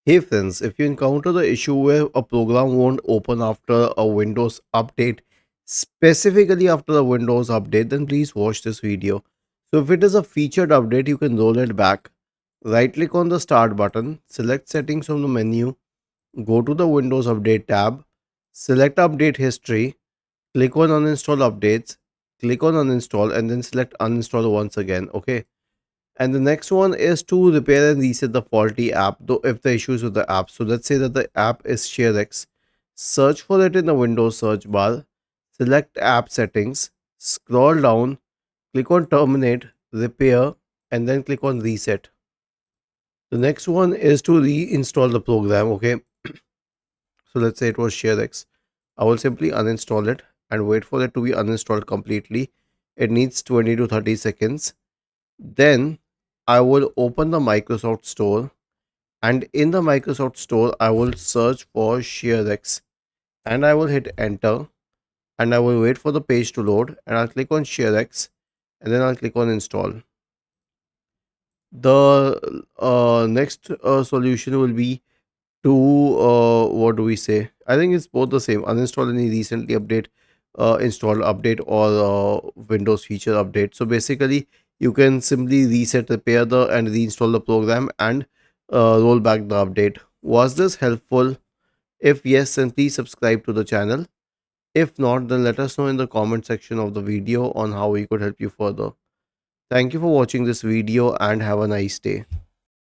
Hey friends, if you encounter the issue where a program won't open after a Windows update, specifically after a Windows update, then please watch this video. So if it is a featured update, you can roll it back. Right click on the start button, select settings from the menu, go to the Windows Update tab, select update history, click on uninstall updates, click on uninstall and then select uninstall once again. Okay, and the next one is to repair and reset the faulty app, though if the issues with the app. So let's say that the app is ShareX. Search for it in the Windows search bar, select app settings, scroll down, click on terminate, repair, and then click on reset. The next one is to reinstall the program. Okay, so let's say it was ShareX. I will simply uninstall it and wait for it to be uninstalled completely. It needs 20 to 30 seconds. Then I will open the Microsoft Store, and in the Microsoft Store I will search for ShareX and I will hit enter, and I will wait for the page to load, and I'll click on ShareX and then I'll click on install. The next solution will be to what do we say? I think it's both the same. Uninstall any recently installed update or Windows feature update. So basically, you can simply reset, repair the and reinstall the program and roll back the update. Was this helpful? If yes, then please subscribe to the channel. If not, then let us know in the comment section of the video on how we could help you further. Thank you for watching this video and have a nice day.